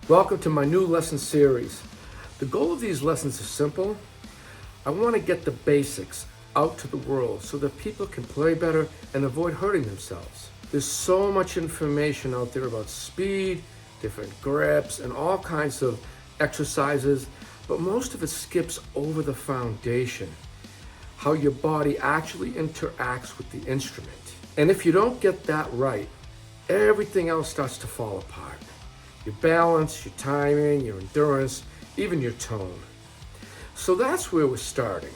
Welcome to my new lesson series. The goal of these lessons is simple. I want to get the basics out to the world so that people can play better and avoid hurting themselves. There's so much information out there about speed, different grips, and all kinds of exercises, but most of it skips over the foundation, how your body actually interacts with the instrument. And if you don't get that right, everything else starts to fall apart. Your balance, your timing, your endurance, even your tone. So that's where we're starting,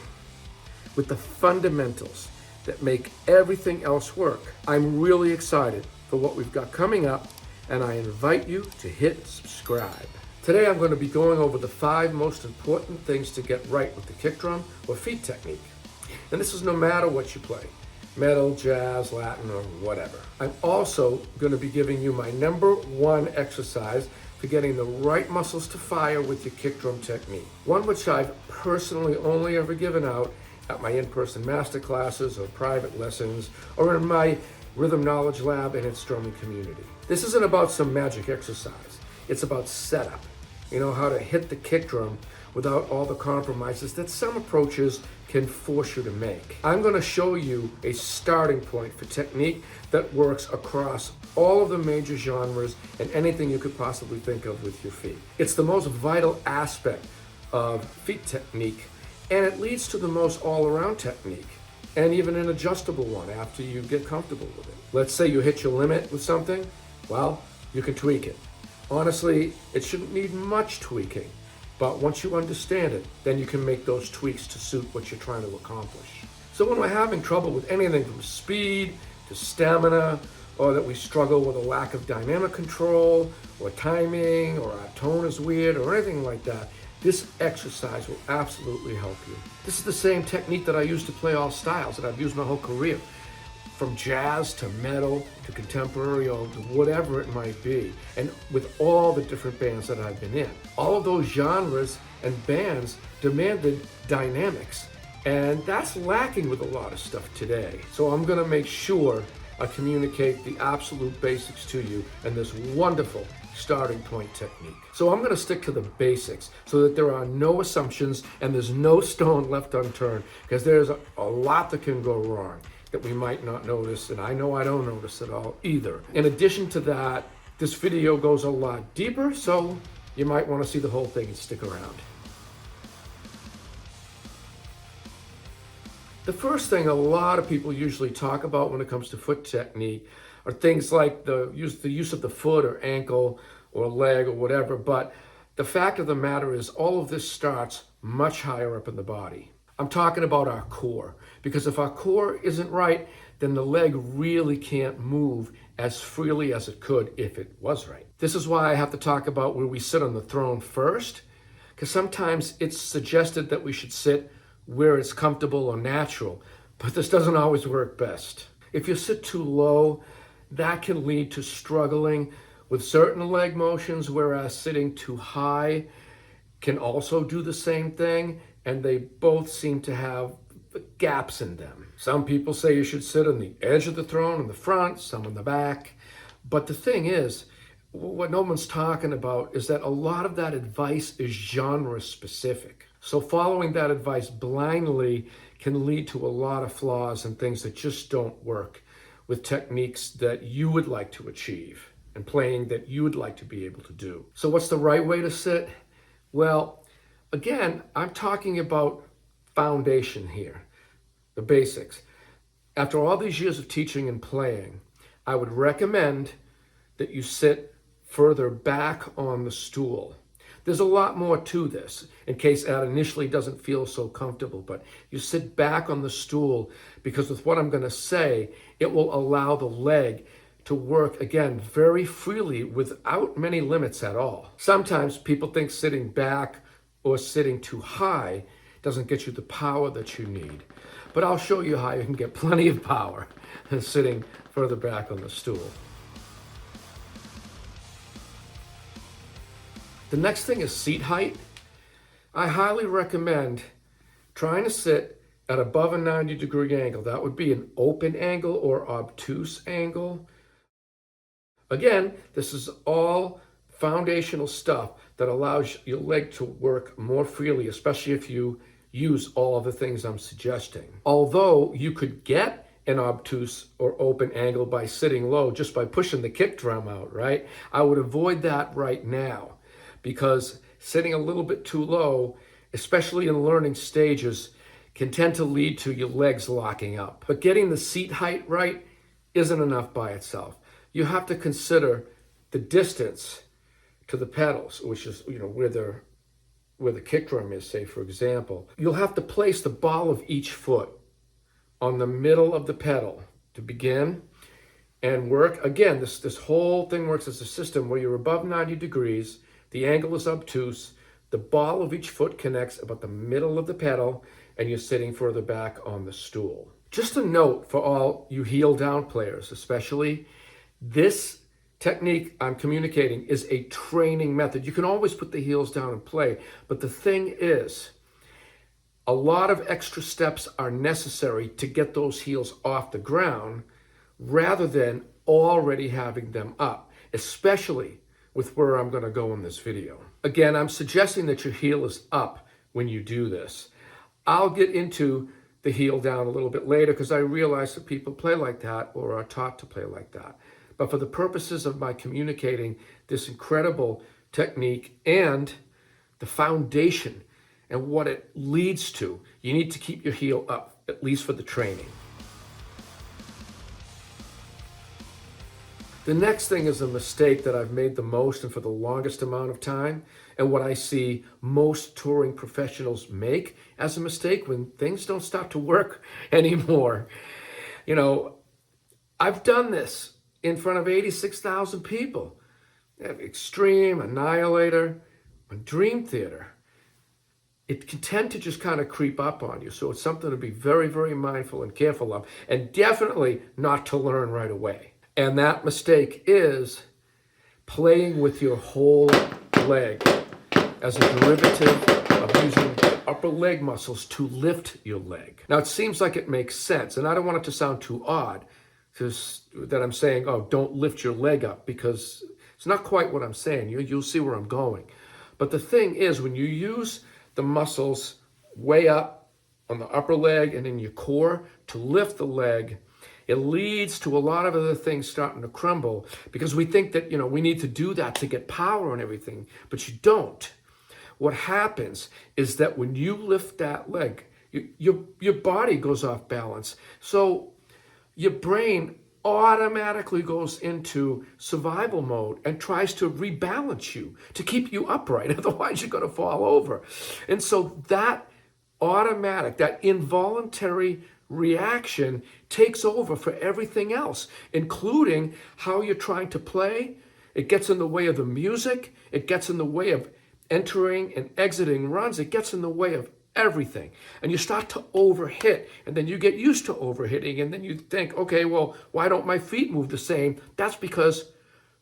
with the fundamentals that make everything else work. I'm really excited for what we've got coming up, and I invite you to hit subscribe. Today I'm going to be going over the 5 most important things to get right with the kick drum or feet technique. And this is no matter what you play. Metal, jazz, Latin, or whatever. I'm also going to be giving you my number 1 exercise for getting the right muscles to fire with your kick drum technique. One which I've personally only ever given out at my in-person masterclasses or private lessons or in my Rhythm Knowledge Lab and its drumming community. This isn't about some magic exercise. It's about setup. You know, how to hit the kick drum without all the compromises that some approaches can force you to make. I'm going to show you a starting point for technique that works across all of the major genres and anything you could possibly think of with your feet. It's the most vital aspect of feet technique, and it leads to the most all-around technique, and even an adjustable one after you get comfortable with it. Let's say you hit your limit with something, well, you can tweak it. Honestly, it shouldn't need much tweaking. But once you understand it, then you can make those tweaks to suit what you're trying to accomplish. So when we're having trouble with anything from speed to stamina, or that we struggle with a lack of dynamic control, or timing, or our tone is weird, or anything like that, this exercise will absolutely help you. This is the same technique that I use to play all styles that I've used my whole career. From jazz to metal to contemporary or to whatever it might be, and with all the different bands that I've been in. All of those genres and bands demanded dynamics, and that's lacking with a lot of stuff today. So I'm gonna make sure I communicate the absolute basics to you and this wonderful starting point technique. So I'm gonna stick to the basics so that there are no assumptions and there's no stone left unturned, because there's a lot that can go wrong that we might not notice, and I know I don't notice at all either. In addition to that, this video goes a lot deeper, so you might want to see the whole thing and stick around. The first thing a lot of people usually talk about when it comes to foot technique are things like the use of the foot or ankle or leg or whatever, but the fact of the matter is all of this starts much higher up in the body. I'm talking about our core, because if our core isn't right, then the leg really can't move as freely as it could if it was right. This is why I have to talk about where we sit on the throne first, because sometimes it's suggested that we should sit where it's comfortable or natural, but this doesn't always work best. If you sit too low, that can lead to struggling with certain leg motions, whereas sitting too high can also do the same thing, and they both seem to have gaps in them. Some people say you should sit on the edge of the throne in the front, some on the back. But the thing is, what no one's talking about is that a lot of that advice is genre specific. So following that advice blindly can lead to a lot of flaws and things that just don't work with techniques that you would like to achieve and playing that you would like to be able to do. So what's the right way to sit? Well, again, I'm talking about foundation here, the basics. After all these years of teaching and playing, I would recommend that you sit further back on the stool. There's a lot more to this, in case that initially doesn't feel so comfortable, but you sit back on the stool because with what I'm going to say, it will allow the leg to work, again, very freely without many limits at all. Sometimes people think sitting back or sitting too high doesn't get you the power that you need. But I'll show you how you can get plenty of power sitting further back on the stool. The next thing is seat height. I highly recommend trying to sit at above a 90-degree angle. That would be an open angle or obtuse angle. Again, this is all foundational stuff that allows your leg to work more freely, especially if you use all of the things I'm suggesting. Although you could get an obtuse or open angle by sitting low just by pushing the kick drum out, right? I would avoid that right now, because sitting a little bit too low, especially in learning stages, can tend to lead to your legs locking up. But getting the seat height right isn't enough by itself. You have to consider the distance to the pedals, which is, where the kick drum is, say, for example. You'll have to place the ball of each foot on the middle of the pedal to begin and work. Again, this whole thing works as a system where you're above 90 degrees, the angle is obtuse, the ball of each foot connects about the middle of the pedal, and you're sitting further back on the stool. Just a note for all you heel down players, especially, this technique I'm communicating is a training method. You can always put the heels down and play, but the thing is, a lot of extra steps are necessary to get those heels off the ground rather than already having them up, especially with where I'm going to go in this video. Again, I'm suggesting that your heel is up when you do this. I'll get into the heel down a little bit later because I realize that people play like that or are taught to play like that. But for the purposes of my communicating this incredible technique and the foundation and what it leads to, you need to keep your heel up, at least for the training. The next thing is a mistake that I've made the most and for the longest amount of time, and what I see most touring professionals make as a mistake when things don't start to work anymore. I've done this in front of 86,000 people at Extreme, Annihilator, and Dream Theater. It can tend to just kind of creep up on you. So it's something to be very, very mindful and careful of, and definitely not to learn right away. And that mistake is playing with your whole leg as a derivative of using upper leg muscles to lift your leg. Now, it seems like it makes sense, and I don't want it to sound too odd that I'm saying, oh, don't lift your leg up, because it's not quite what I'm saying. You'll see where I'm going. But the thing is, when you use the muscles way up on the upper leg and in your core to lift the leg, it leads to a lot of other things starting to crumble, because we think that, we need to do that to get power and everything, but you don't. What happens is that when you lift that leg, your body goes off balance. So your brain automatically goes into survival mode and tries to rebalance you to keep you upright. Otherwise, you're going to fall over. And so that automatic, that involuntary reaction takes over for everything else, including how you're trying to play. It gets in the way of the music. It gets in the way of entering and exiting runs. It gets in the way of everything. And you start to overhit, and then you get used to overhitting, and then you think, okay, well, why don't my feet move the same? That's because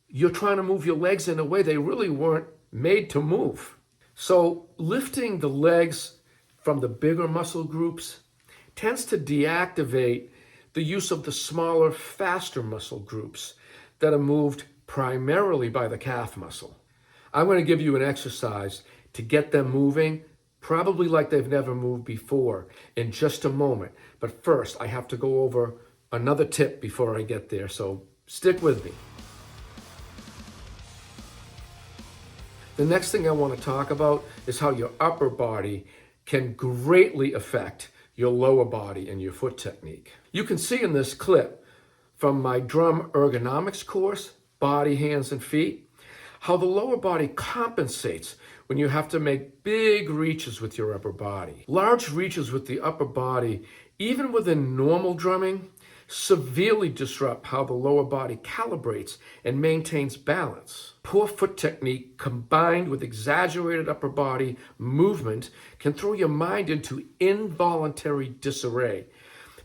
you're trying to move your legs in a way they really weren't made to move. So lifting the legs from the bigger muscle groups tends to deactivate the use of the smaller, faster muscle groups that are moved primarily by the calf muscle. I'm going to give you an exercise to get them moving, probably like they've never moved before, in just a moment. But first, I have to go over another tip before I get there, so stick with me. The next thing I want to talk about is how your upper body can greatly affect your lower body and your foot technique. You can see in this clip from my drum ergonomics course, Body, Hands, and Feet, how the lower body compensates when you have to make big reaches with your upper body. Large reaches with the upper body, even within normal drumming, severely disrupt how the lower body calibrates and maintains balance. Poor foot technique combined with exaggerated upper body movement can throw your mind into involuntary disarray,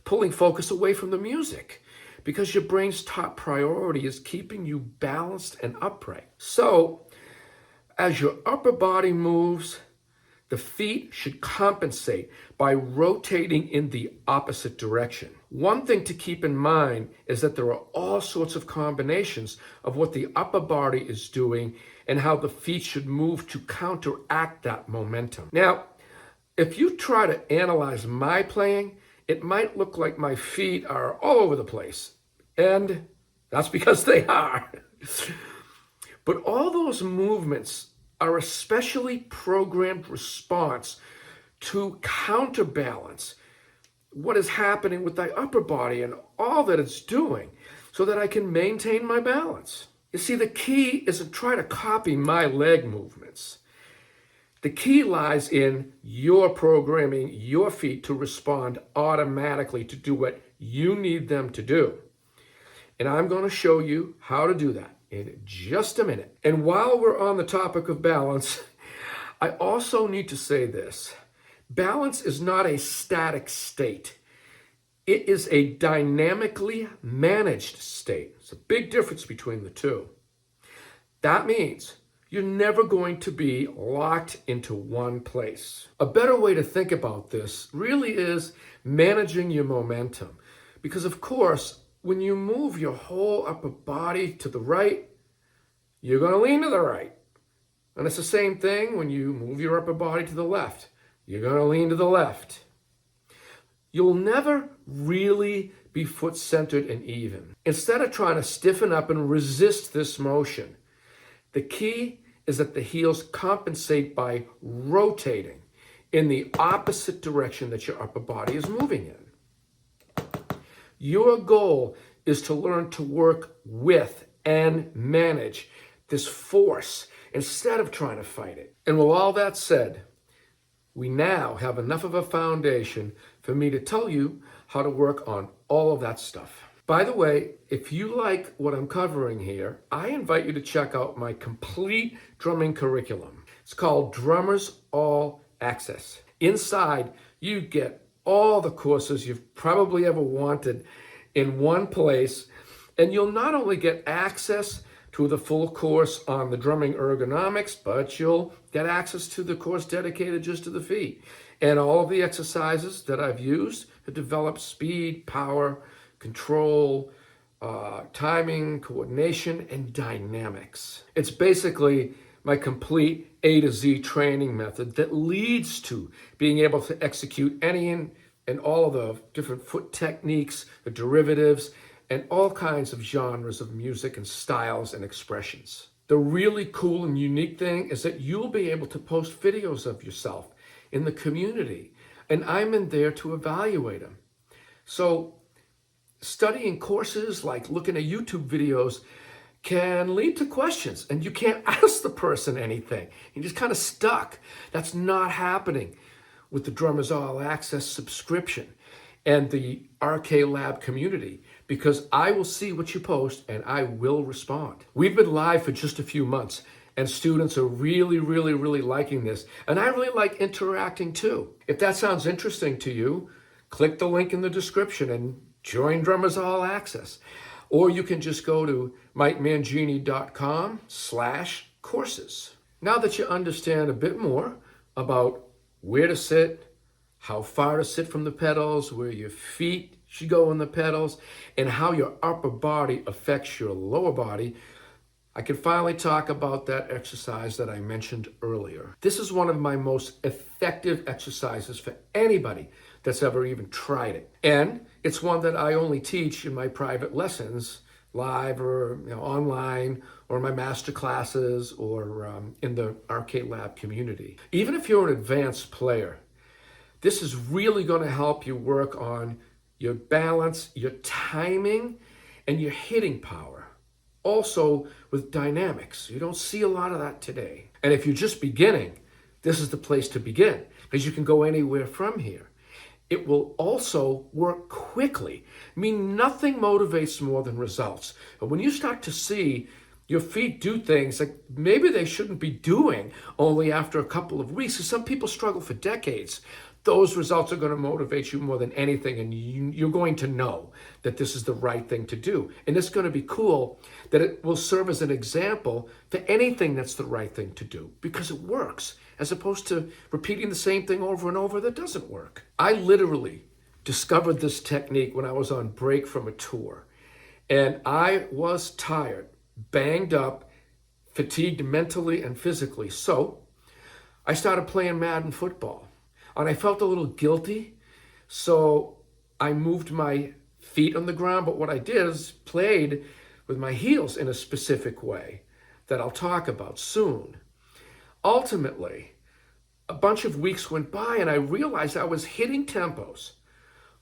pulling focus away from the music, because your brain's top priority is keeping you balanced and upright. So, as your upper body moves, the feet should compensate by rotating in the opposite direction. One thing to keep in mind is that there are all sorts of combinations of what the upper body is doing and how the feet should move to counteract that momentum. Now, if you try to analyze my playing, it might look like my feet are all over the place. And that's because they are. But all those movements are a specially programmed response to counterbalance what is happening with the upper body and all that it's doing so that I can maintain my balance. You see, the key isn't trying to copy my leg movements. The key lies in your programming your feet to respond automatically to do what you need them to do. And I'm going to show you how to do that in just a minute. And while we're on the topic of balance, I also need to say this. Balance is not a static state. It is a dynamically managed state. It's a big difference between the two. That means you're never going to be locked into one place. A better way to think about this really is managing your momentum. Because of course, when you move your whole upper body to the right, you're going to lean to the right. And it's the same thing when you move your upper body to the left. You're going to lean to the left. You'll never really be foot-centered and even. Instead of trying to stiffen up and resist this motion, the key is that the heels compensate by rotating in the opposite direction that your upper body is moving in. Your goal is to learn to work with and manage this force instead of trying to fight it. And with all that said, we now have enough of a foundation for me to tell you how to work on all of that stuff. By the way, if you like what I'm covering here, I invite you to check out my complete drumming curriculum. It's called Drummers All Access. Inside, you get all the courses you've probably ever wanted in one place, and you'll not only get access to the full course on the drumming ergonomics, but you'll get access to the course dedicated just to the feet and all of the exercises that I've used to develop speed, power, control, timing, coordination, and dynamics. It's basically my complete A to Z training method that leads to being able to execute any and all of the different foot techniques, the derivatives, and all kinds of genres of music and styles and expressions. The really cool and unique thing is that you'll be able to post videos of yourself in the community, and I'm in there to evaluate them. So studying courses, like looking at YouTube videos, can lead to questions, and you can't ask the person anything. You're just kind of stuck. That's not happening with the Drummers All Access subscription and the RK Lab community, because I will see what you post and I will respond. We've been live for just a few months, and students are really liking this. And I really like interacting too. If that sounds interesting to you, click the link in the description and join Drummers All Access. Or you can just go to MikeMangini.com/courses. Now that you understand a bit more about where to sit, how far to sit from the pedals, where your feet should go on the pedals, and how your upper body affects your lower body, I can finally talk about that exercise that I mentioned earlier. This is one of my most effective exercises for anybody that's ever even tried it. And it's one that I only teach in my private lessons, live or online, or my masterclasses, or in the RK Lab community. Even if you're an advanced player, this is really going to help you work on your balance, your timing, and your hitting power. Also with dynamics. You don't see a lot of that today. And if you're just beginning, this is the place to begin, because you can go anywhere from here. It will also work quickly. I mean, nothing motivates more than results. But when you start to see your feet do things like maybe they shouldn't be doing only after a couple of weeks, because some people struggle for decades, those results are going to motivate you more than anything, and you're going to know that this is the right thing to do. And it's going to be cool that it will serve as an example for anything that's the right thing to do, because it works, as opposed to repeating the same thing over and over that doesn't work. I literally discovered this technique when I was on break from a tour. And I was tired, banged up, fatigued mentally and physically. So I started playing Madden football. And I felt a little guilty. So I moved my feet on the ground. But what I did is played with my heels in a specific way that I'll talk about soon. Ultimately, a bunch of weeks went by and I realized I was hitting tempos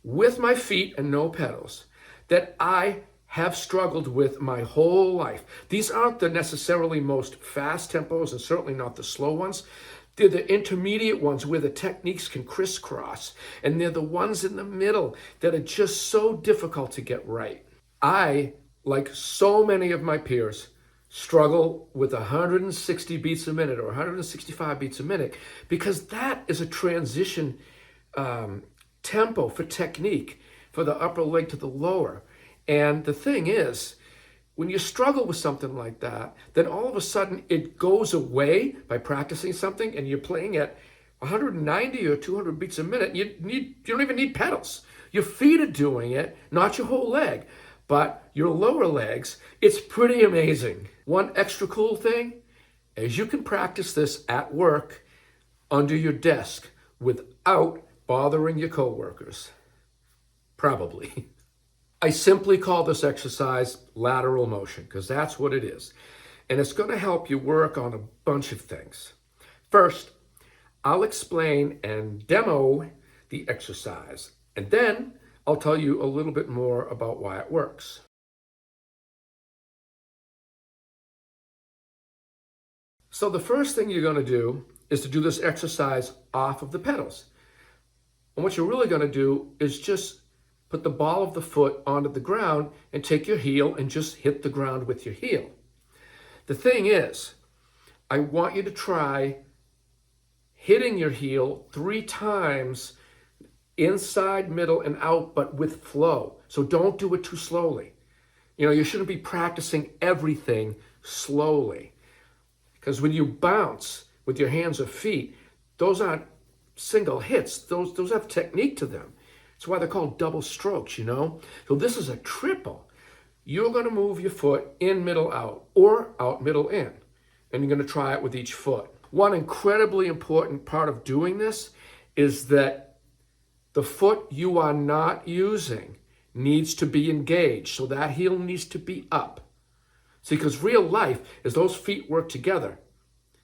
with my feet and no pedals that I have struggled with my whole life. These aren't the necessarily most fast tempos and certainly not the slow ones. They're the intermediate ones where the techniques can crisscross, and they're the ones in the middle that are just so difficult to get right. I, like so many of my peers, struggle with 160 beats a minute or 165 beats a minute because that is a transition tempo for technique, for the upper leg to the lower. And the thing is, when you struggle with something like that, then all of a sudden it goes away by practicing something and you're playing at 190 or 200 beats a minute. You don't even need pedals. Your feet are doing it, not your whole leg, but your lower legs. It's pretty amazing. One extra cool thing is you can practice this at work under your desk without bothering your coworkers. Probably. I simply call this exercise lateral motion because that's what it is. And it's going to help you work on a bunch of things. First, I'll explain and demo the exercise, and then I'll tell you a little bit more about why it works. So the first thing you're going to do is to do this exercise off of the pedals. And what you're really going to do is just put the ball of the foot onto the ground and take your heel and just hit the ground with your heel. The thing is, I want you to try hitting your heel 3 times inside, middle, and out, but with flow. So don't do it too slowly. You shouldn't be practicing everything slowly. Because when you bounce with your hands or feet, those aren't single hits. Those have technique to them. That's why they're called double strokes, So this is a triple. You're going to move your foot in, middle, out, or out, middle, in. And you're going to try it with each foot. One incredibly important part of doing this is that the foot you are not using needs to be engaged. So that heel needs to be up. See, because real life is those feet work together.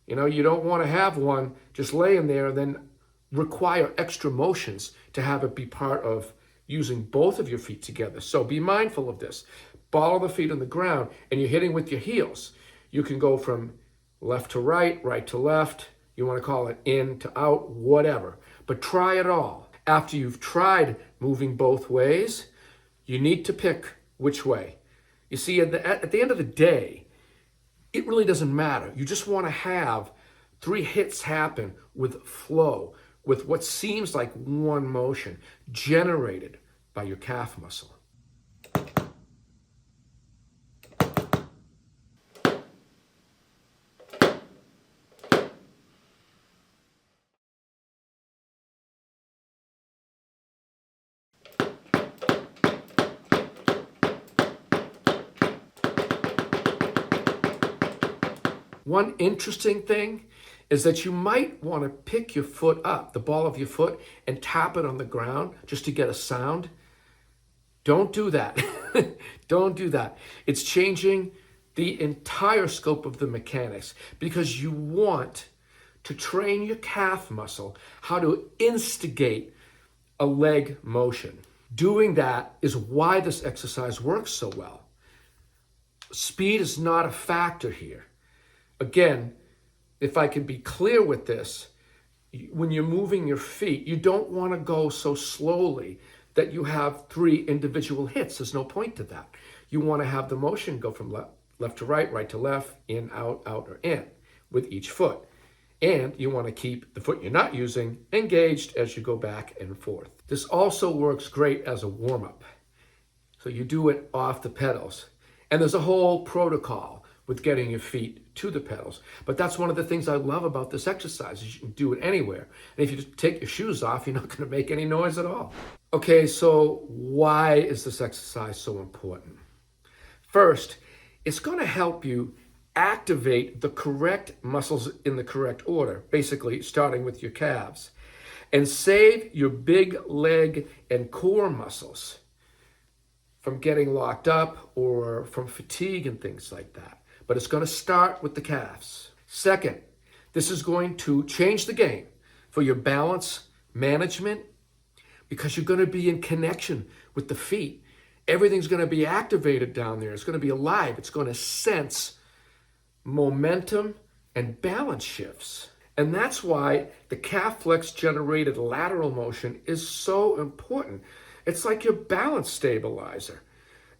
You don't want to have one just laying there and then require extra motions to have it be part of using both of your feet together. So be mindful of this. Ball of the feet on the ground, and you're hitting with your heels. You can go from left to right, right to left. You want to call it in to out, whatever. But try it all. After you've tried moving both ways, you need to pick which way. You see, at the end of the day, it really doesn't matter. You just want to have 3 hits happen with flow, with what seems like one motion generated by your calf muscle. One interesting thing is that you might want to pick your foot up, the ball of your foot, and tap it on the ground just to get a sound. Don't do that. Don't do that. It's changing the entire scope of the mechanics because you want to train your calf muscle how to instigate a leg motion. Doing that is why this exercise works so well. Speed is not a factor here. Again, if I can be clear with this, when you're moving your feet, you don't want to go so slowly that you have 3 individual hits. There's no point to that. You want to have the motion go from left to right, right to left, in, out, or in with each foot. And you want to keep the foot you're not using engaged as you go back and forth. This also works great as a warm-up. So you do it off the pedals. And there's a whole protocol with getting your feet to the pedals. But that's one of the things I love about this exercise is you can do it anywhere. And if you just take your shoes off, you're not going to make any noise at all. Okay, so why is this exercise so important? First, it's going to help you activate the correct muscles in the correct order, basically starting with your calves, and save your big leg and core muscles from getting locked up or from fatigue and things like that. But it's going to start with the calves. Second, this is going to change the game for your balance management because you're going to be in connection with the feet. Everything's going to be activated down there. It's going to be alive. It's going to sense momentum and balance shifts. And that's why the calf flex generated lateral motion is so important. It's like your balance stabilizer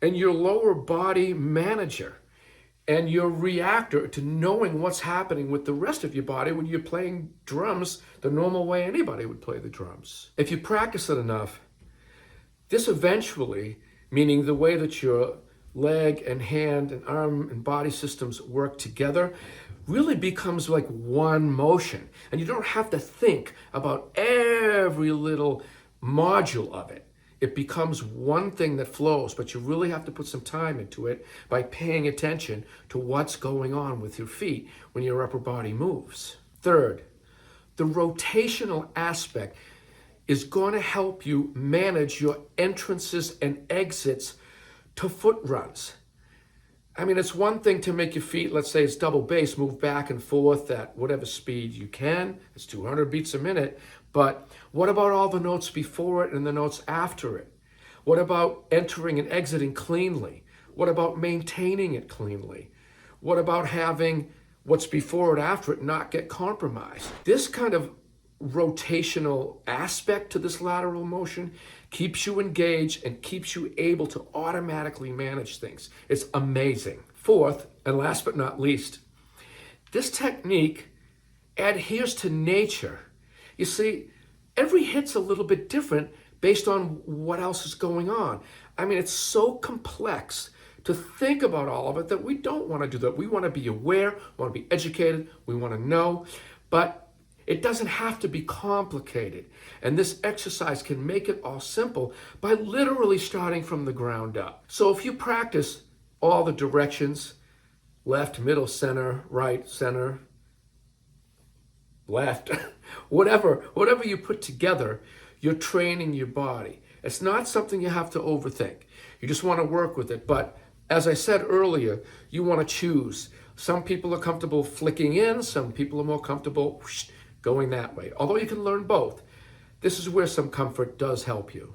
and your lower body manager and your reactor to knowing what's happening with the rest of your body when you're playing drums the normal way anybody would play the drums. If you practice it enough, this eventually, meaning the way that your leg and hand and arm and body systems work together, really becomes like one motion. And you don't have to think about every little module of it. It becomes one thing that flows, but you really have to put some time into it by paying attention to what's going on with your feet when your upper body moves. Third, the rotational aspect is going to help you manage your entrances and exits to foot runs. I mean, it's one thing to make your feet, let's say it's double bass, move back and forth at whatever speed you can. It's 200 beats a minute. But what about all the notes before it and the notes after it? What about entering and exiting cleanly? What about maintaining it cleanly? What about having what's before and after it not get compromised? This kind of rotational aspect to this lateral motion keeps you engaged and keeps you able to automatically manage things. It's amazing. Fourth, and last but not least, this technique adheres to nature. You see, every hit's a little bit different based on what else is going on. I mean, it's so complex to think about all of it that we don't want to do that. We want to be aware, we want to be educated, we want to know, but it doesn't have to be complicated. And this exercise can make it all simple by literally starting from the ground up. So if you practice all the directions, left, middle, center, right, center, left, whatever you put together, you're training your body. It's not something you have to overthink. You just want to work with it. But as I said earlier, you want to choose. Some people are comfortable flicking in, some people are more comfortable going that way. Although you can learn both, this is where some comfort does help you.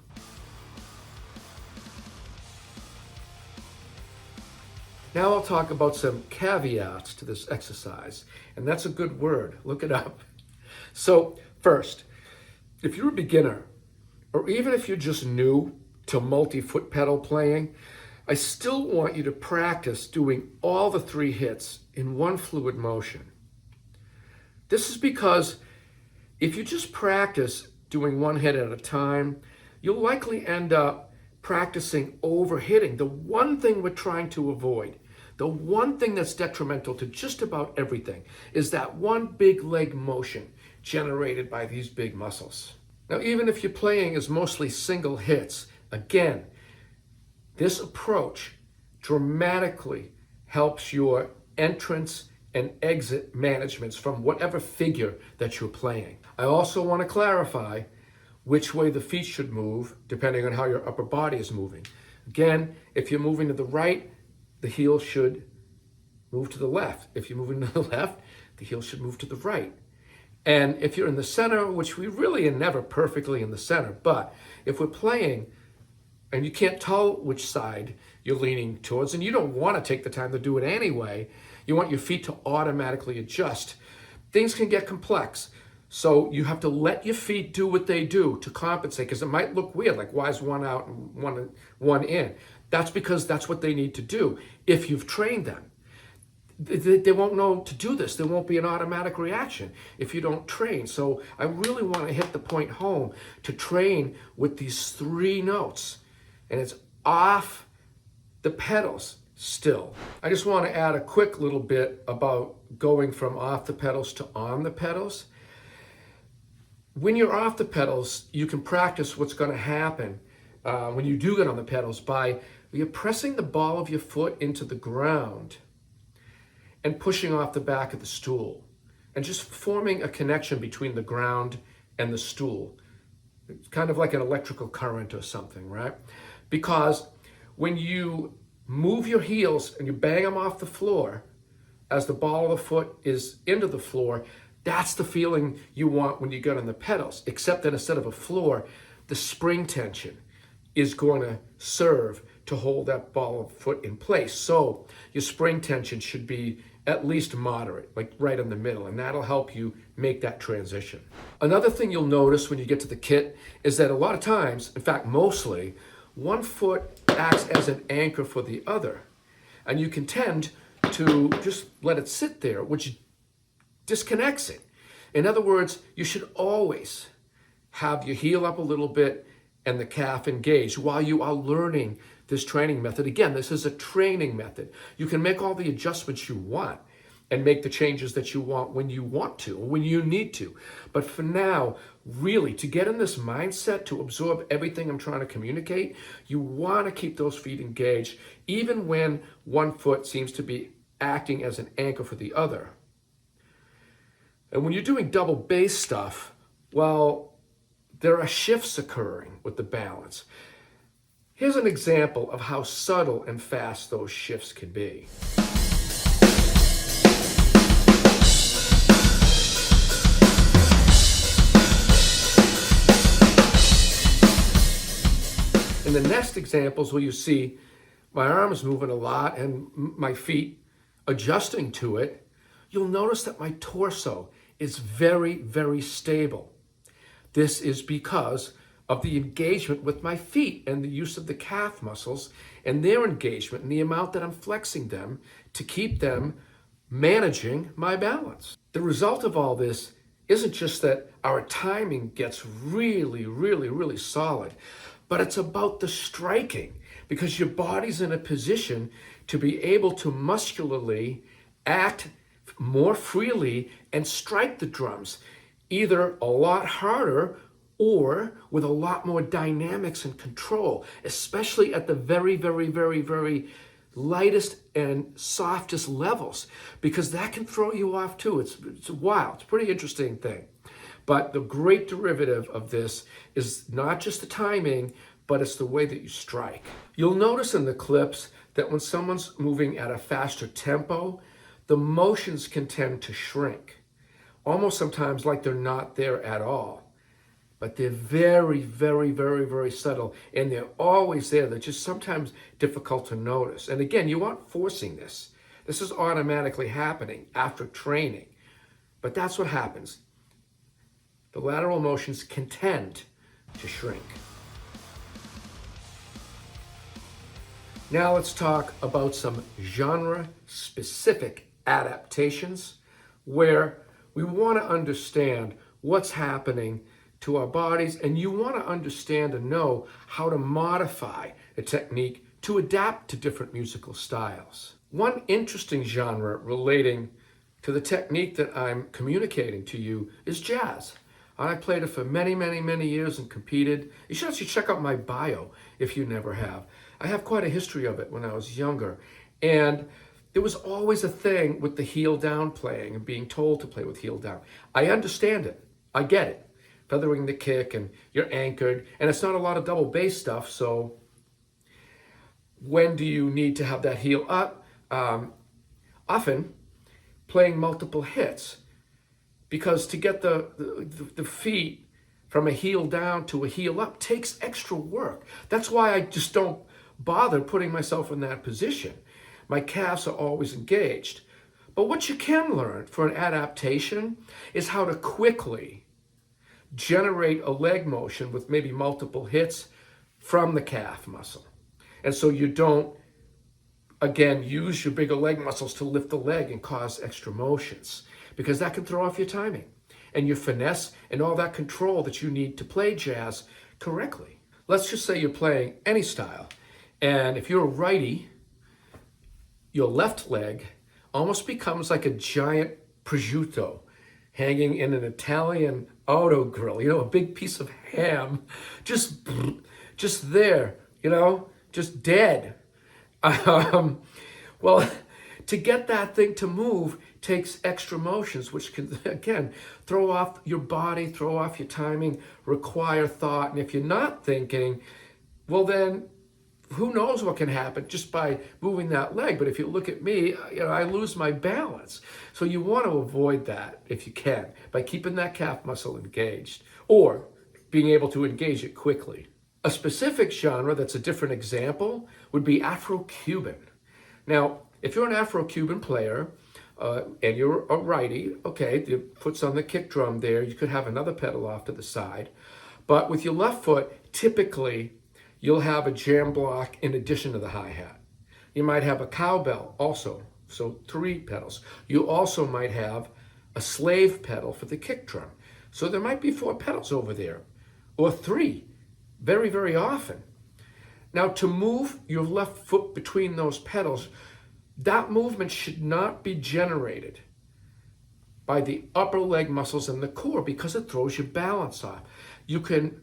Now I'll talk about some caveats to this exercise, and that's a good word. Look it up. So first, if you're a beginner, or even if you're just new to multi-foot pedal playing, I still want you to practice doing all the 3 hits in one fluid motion. This is because if you just practice doing one hit at a time, you'll likely end up practicing overhitting. The one thing we're trying to avoid, the one thing that's detrimental to just about everything, is that one big leg motion generated by these big muscles. Now, even if your playing is mostly single hits, again, this approach dramatically helps your entrance and exit managements from whatever figure that you're playing. I also want to clarify which way the feet should move depending on how your upper body is moving. Again, if you're moving to the right, the heel should move to the left. If you're moving to the left, the heel should move to the right. And if you're in the center, which we really are never perfectly in the center, but if we're playing and you can't tell which side you're leaning towards, and you don't want to take the time to do it anyway, you want your feet to automatically adjust, things can get complex. So you have to let your feet do what they do to compensate, because it might look weird, like why is one out and one in? That's because that's what they need to do if you've trained them. They won't know to do this. There won't be an automatic reaction if you don't train. So I really want to hit the point home to train with these 3 notes. And it's off the pedals. still. I just want to add a quick little bit about going from off the pedals to on the pedals. When you're off the pedals, you can practice what's going to happen when you do get on the pedals by you're pressing the ball of your foot into the ground and pushing off the back of the stool and just forming a connection between the ground and the stool. It's kind of like an electrical current or something, right? Because when you move your heels and you bang them off the floor as the ball of the foot is into the floor, that's the feeling you want when you get on the pedals, except that instead of a floor, the spring tension is going to serve to hold that ball of foot in place. So your spring tension should be at least moderate, like right in the middle, and that'll help you make that transition. Another thing you'll notice when you get to the kit is that a lot of times, in fact mostly, one foot acts as an anchor for the other, and you can tend to just let it sit there, which disconnects it. In other words, you should always have your heel up a little bit and the calf engaged while you are learning this training method. Again, this is a training method. You can make all the adjustments you want and make the changes that you want when you want to or when you need to. But for now, really, to get in this mindset to absorb everything I'm trying to communicate, you want to keep those feet engaged, even when one foot seems to be acting as an anchor for the other. And when you're doing double bass stuff, well, there are shifts occurring with the balance. Here's an example of how subtle and fast those shifts can be. In the next examples where you see my arm is moving a lot and my feet adjusting to it, you'll notice that my torso is very, very stable. This is because of the engagement with my feet and the use of the calf muscles and their engagement and the amount that I'm flexing them to keep them managing my balance. The result of all this isn't just that our timing gets really, really, really solid, but it's about the striking, because your body's in a position to be able to muscularly act more freely and strike the drums, either a lot harder or with a lot more dynamics and control, especially at the very, very, very, very lightest and softest levels, because that can throw you off too. It's wild. It's a pretty interesting thing. But the great derivative of this is not just the timing, but it's the way that you strike. You'll notice in the clips that when someone's moving at a faster tempo, the motions can tend to shrink, almost sometimes like they're not there at all. But they're very, very, very, very subtle, and they're always there. They're just sometimes difficult to notice. And again, you aren't forcing this. This is automatically happening after training. But that's what happens. The lateral motions can tend to shrink. Now let's talk about some genre-specific adaptations where we want to understand what's happening to our bodies, and you want to understand and know how to modify a technique to adapt to different musical styles. One interesting genre relating to the technique that I'm communicating to you is jazz. I played it for many, many, many years and competed. You should actually check out my bio if you never have. I have quite a history of it when I was younger. And there was always a thing with the heel down playing and being told to play with heel down. I understand it. I get it. Feathering the kick and you're anchored, and it's not a lot of double bass stuff, so when do you need to have that heel up? Often playing multiple hits, because to get the feet from a heel down to a heel up takes extra work. That's why I just don't bother putting myself in that position. My calves are always engaged. But what you can learn for an adaptation is how to quickly generate a leg motion with maybe multiple hits from the calf muscle. And so you don't, again, use your bigger leg muscles to lift the leg and cause extra motions, because that can throw off your timing and your finesse and all that control that you need to play jazz correctly. Let's just say you're playing any style, and if you're a righty, your left leg almost becomes like a giant prosciutto hanging in an Italian auto grill, a big piece of ham, just, just there, just dead. Um, well, to get that thing to move takes extra motions, which can, again, throw off your body, throw off your timing, require thought. And if you're not thinking, well, then who knows what can happen just by moving that leg. But if you look at me, I lose my balance. So you want to avoid that if you can by keeping that calf muscle engaged or being able to engage it quickly. A specific genre that's a different example would be Afro-Cuban. Now, if you're an Afro-Cuban player and you're a righty, okay, your foot's on the kick drum there, you could have another pedal off to the side. But with your left foot, typically, you'll have a jam block in addition to the hi-hat. You might have a cowbell also, so 3 pedals. You also might have a slave pedal for the kick drum. So there might be 4 pedals over there, or 3, very, very often. Now, to move your left foot between those pedals, that movement should not be generated by the upper leg muscles and the core because it throws your balance off. You can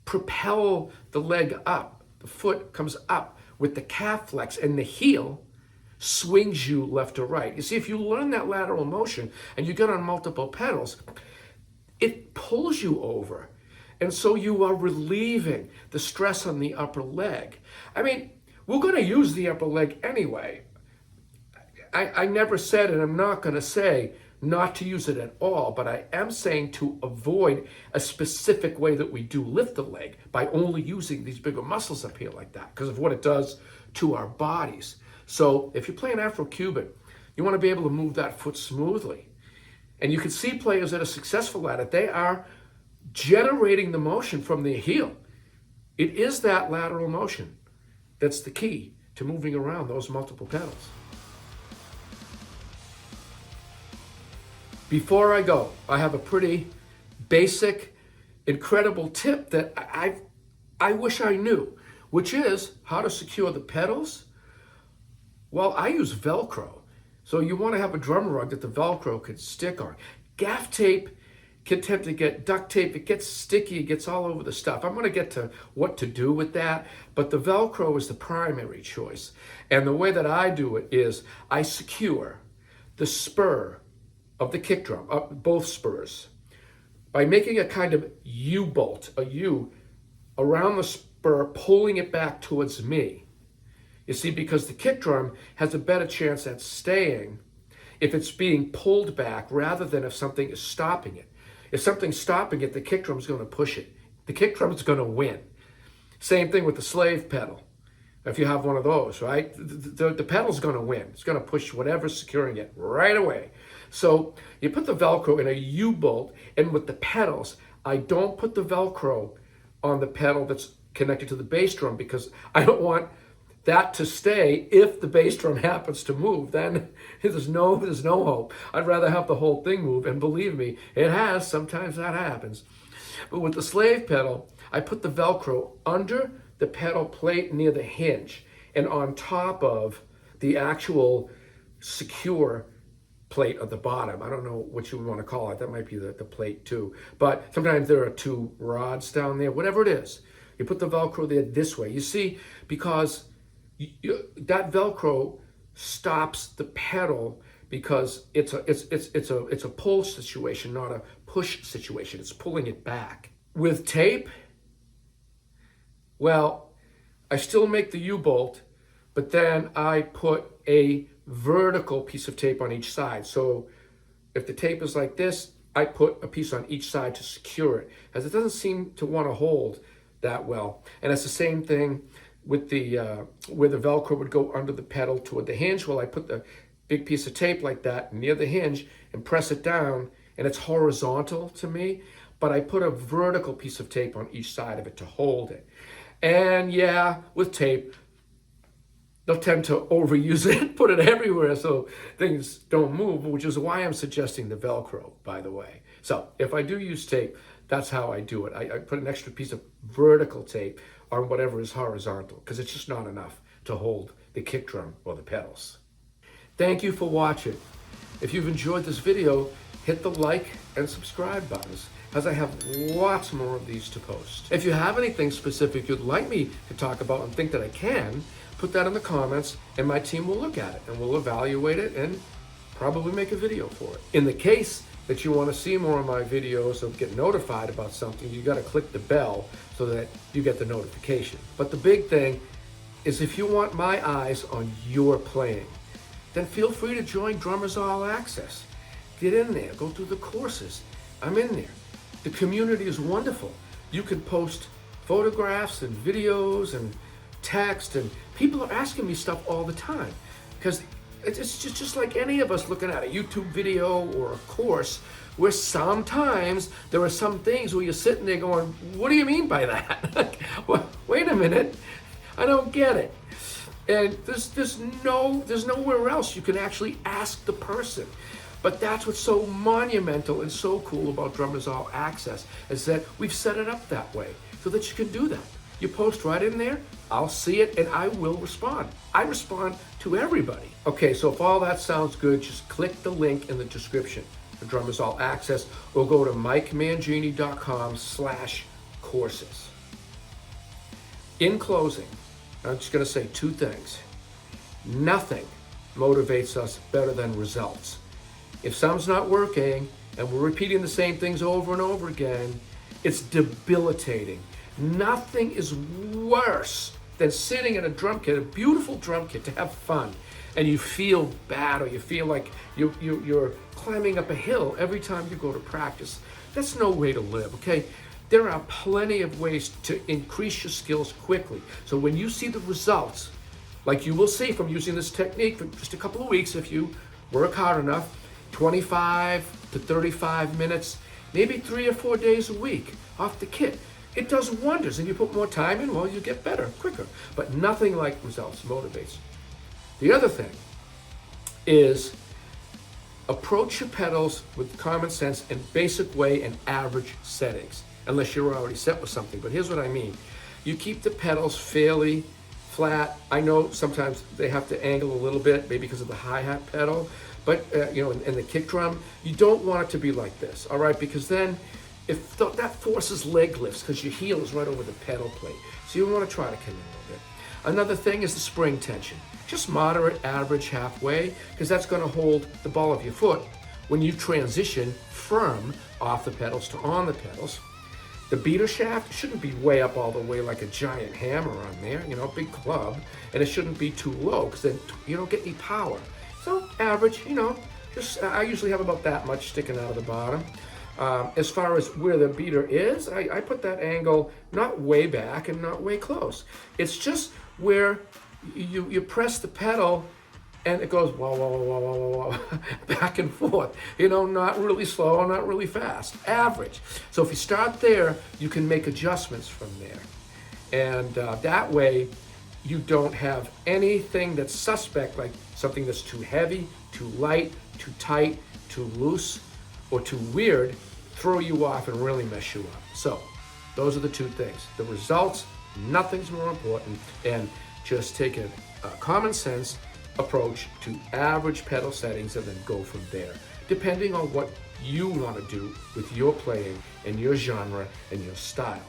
propel the leg up, the foot comes up with the calf flex, and the heel swings you left or right. You see, if you learn that lateral motion and you get on multiple pedals, it pulls you over. And so you are relieving the stress on the upper leg. I mean, we're going to use the upper leg anyway. I never said, and I'm not going to say, not to use it at all, but I am saying to avoid a specific way that we do lift the leg by only using these bigger muscles up here like that because of what it does to our bodies. So if you're playing Afro-Cuban, you want to be able to move that foot smoothly. And you can see players that are successful at it, they are generating the motion from their heel. It is that lateral motion that's the key to moving around those multiple pedals. Before I go, I have a pretty basic, incredible tip that I wish I knew, which is how to secure the pedals. Well, I use Velcro. So you want to have a drum rug that the Velcro could stick on. Gaff tape can tend to get duct tape. It gets sticky. It gets all over the stuff. I'm going to get to what to do with that, but the Velcro is the primary choice. And the way that I do it is I secure the spur of the kick drum, both spurs, by making a kind of U-bolt, a U, around the spur, pulling it back towards me. You see, because the kick drum has a better chance at staying if it's being pulled back rather than if something is stopping it. If something's stopping it, the kick drum's going to push it. The kick drum's going to win. Same thing with the slave pedal. If you have one of those, right? The pedal's going to win. It's going to push whatever's securing it right away. So you put the Velcro in a U-bolt, and with the pedals, I don't put the Velcro on the pedal that's connected to the bass drum because I don't want that to stay. If the bass drum happens to move, then there's no hope. I'd rather have the whole thing move, and believe me, it has. Sometimes that happens. But with the slave pedal, I put the Velcro under the pedal plate near the hinge and on top of the actual secure plate at the bottom. I don't know what you would want to call it. That might be the plate too. But sometimes there are 2 rods down there, whatever it is. You put the Velcro there this way. You see, because that Velcro stops the pedal because it's a pull situation, not a push situation. It's pulling it back. With tape, well, I still make the U-bolt, but then I put a vertical piece of tape on each side. So if the tape is like this, I put a piece on each side to secure it, as it doesn't seem to want to hold that well. And it's the same thing with the where the Velcro would go under the pedal toward the hinge. Well, I put the big piece of tape like that near the hinge and press it down, and it's horizontal to me, but I put a vertical piece of tape on each side of it to hold it. And yeah, with tape, they'll tend to overuse it, put it everywhere so things don't move, which is why I'm suggesting the Velcro, by the way. So if I do use tape, that's how I do it. I put an extra piece of vertical tape on whatever is horizontal because it's just not enough to hold the kick drum or the pedals. Thank you for watching. If you've enjoyed this video, hit the like and subscribe buttons, as I have lots more of these to post. If you have anything specific you'd like me to talk about and think that I can, put that in the comments and my team will look at it and we'll evaluate it and probably make a video for it. In the case that you want to see more of my videos or get notified about something, you got to click the bell so that you get the notification. But the big thing is, if you want my eyes on your playing, then feel free to join Drummers All Access. Get in there, go through the courses. I'm in there. The community is wonderful. You can post photographs and videos and text, and people are asking me stuff all the time, because it's just like any of us looking at a YouTube video or a course, where sometimes there are some things where you're sitting there going, what do you mean by that? Well, wait a minute, I don't get it. And there's nowhere else you can actually ask the person. But that's what's so monumental and so cool about Drummers All Access, is that we've set it up that way so that you can do that. You post right in there, I'll see it, and I will respond. I respond to everybody. Okay, so if all that sounds good, just click the link in the description for Drummers All Access, or go to mikemangini.com/courses. In closing, I'm just gonna say two things. Nothing motivates us better than results. If something's not working and we're repeating the same things over and over again, it's debilitating. Nothing is worse than sitting in a drum kit, a beautiful drum kit, to have fun, and you feel bad, or you feel like you're climbing up a hill every time you go to practice. That's no way to live, okay? There are plenty of ways to increase your skills quickly. So when you see the results, like you will see from using this technique for just a couple of weeks, if you work hard enough, 25 to 35 minutes, maybe 3 or 4 days a week off the kit. It does wonders, and you put more time in, well, you get better quicker. But nothing like results motivates. The other thing is, approach your pedals with common sense and basic way and average settings, unless you're already set with something. But here's what I mean. You keep the pedals fairly flat. I know sometimes they have to angle a little bit, maybe because of the hi-hat pedal, but in the kick drum, you don't want it to be like this, all right? Because then, if that forces leg lifts, because your heel is right over the pedal plate. So you want to try to come in a little bit. Another thing is the spring tension. Just moderate, average, halfway, because that's going to hold the ball of your foot when you transition from off the pedals to on the pedals. The beater shaft shouldn't be way up all the way like a giant hammer on there, big club, and it shouldn't be too low, because then you don't get any power. So average, just I usually have about that much sticking out of the bottom. As far as where the beater is, I put that angle not way back and not way close. It's just where you press the pedal and it goes wah, wah, wah, wah, wah, wah, back and forth. Not really slow, not really fast, average. So if you start there, you can make adjustments from there. And that way, you don't have anything that's suspect, like something that's too heavy, too light, too tight, too loose, or too weird, throw you off and really mess you up. So those are the two things. The results, nothing's more important, and just take a common sense approach to average pedal settings and then go from there, depending on what you want to do with your playing and your genre and your style.